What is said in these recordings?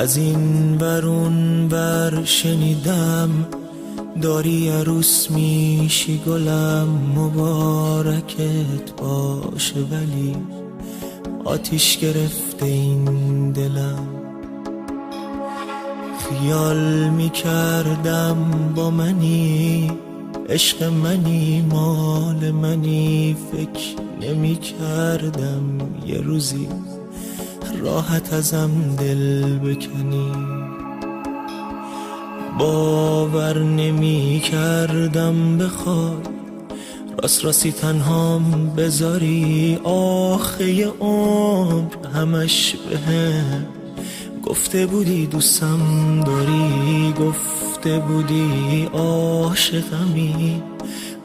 از این ورون ور شنیدم داری عروس میشی گلم، مبارکت باشه ولی آتیش گرفته این دلم. خیال میکردم با منی، عشق منی، مال منی، فکر نمیکردم یه روزی راحت ازم دل بکنی. باور نمیکردم بخوای راست راستی تنهام بذاری، آخه یه عمر همش بهم گفته بودی دوستم داری، گفته بودی عاشقمی،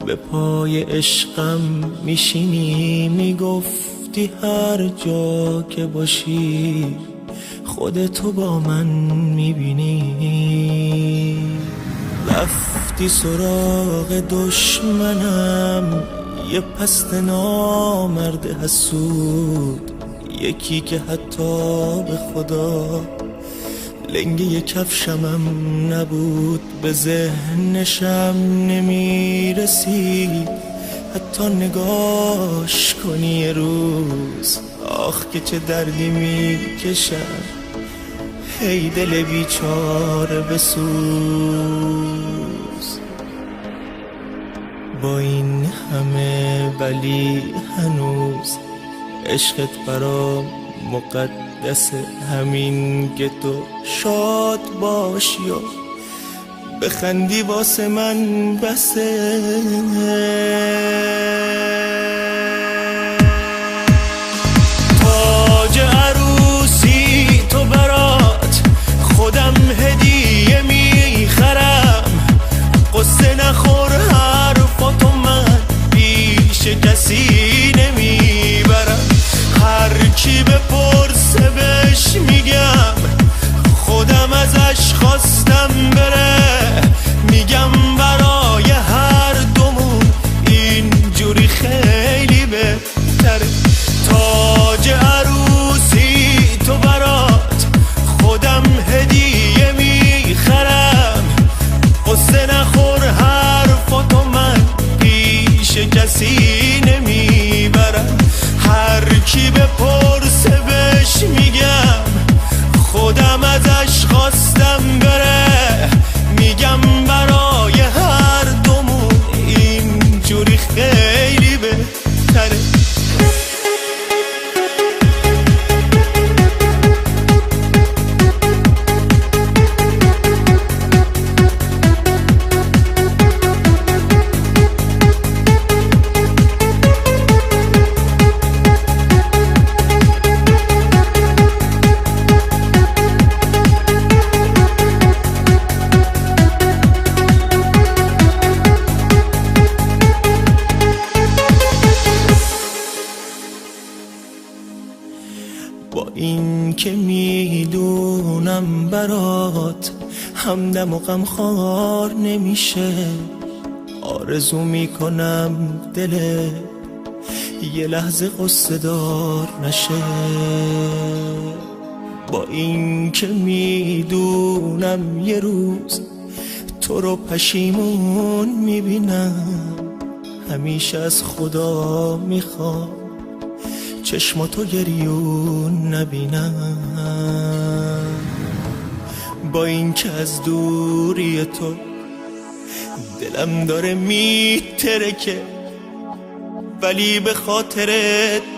به پای عشقم میشینی، میگفتی هر جا که باشی خودتو با من میبینی. رفتی سراغ دشمنم، یه پست نامرد حسود، یکی که حتی به خدا لنگه کفشمم نبود، به ذهنشم نمیرسید حتی نگاش کنی یه روز. آخ که چه دردی میکشم، هی دل بیچاره بسوز. با این همه ولی هنوز عشقت برام مقدسه، همین که تو شاد باشی و بخندی واسه من بسه. تاج عروسی تو برات خودم هدیه میخرم، قصه نخور حرفاتو من پیش کسی نمیبرم. هر کی بپرسه بهش میگم خودم ازش خواستم بره، میگم برای هر دومون اینجوری خیلی بهتره. تاج عروسی تو برات خودم هدیه میخرم، قصه نخور حرفاتو من پیش کسی نمیبرم. هر کی بپرسه بهش میگم خودم ازش خواستم بره، میگم برای هر دومون اینجوری خیلی بهتره. با این که میدونم برات همدم و غمخوار نمیشه، آرزو میکنم دل یه لحظه قصه دار نشه. با این که میدونم یه روز تو رو پشیمون میبینم، همیشه از خدا میخوام چشماتو گریون نبینم. با این که از دوری تو دلم داره میترکه، ولی به خاطر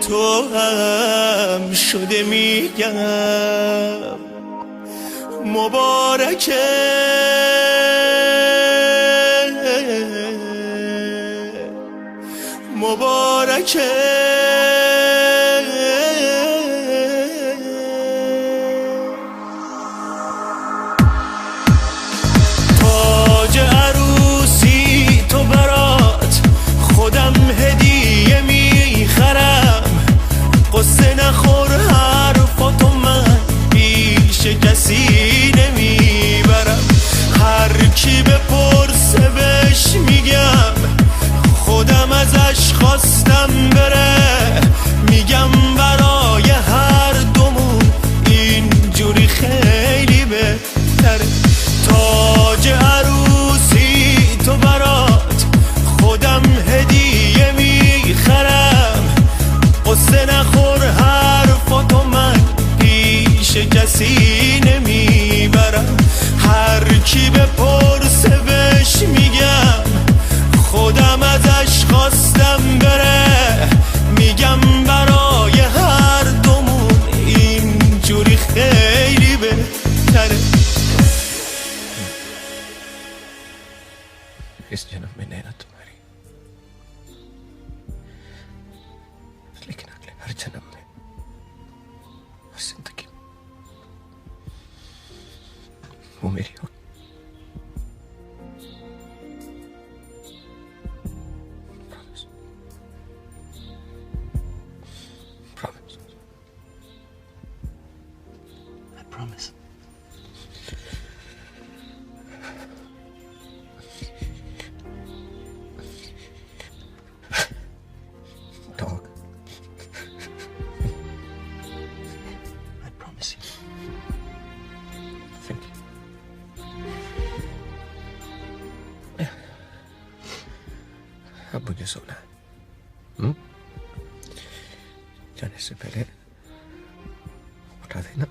تو هم شده میگم مبارکه. مبارکه تاج عروسی تو برات خودم هدیه میخرم، قصه نخور حرفاتو من پیش کسی نمیبرم. هر کی بپرسه بهش میگم خودم ازش خواستم بره، میگم برای هر دومون اینجوری خیلی کسی نمیبرم. هر کی بپرسه بهش میگم خودم ازش خواستم بره. میگم برای هر دومون اینجوری خیلی بهتره. इस जन्म में नैना तुम्हारी, लेकिन अगले हर जन्म में, हर जिंदगी में वो मेरी हो. Promise. Promise. I promise. Dog. I promise you. Thank you. अब मुझे सोना है. जाने से पहले उठा देना.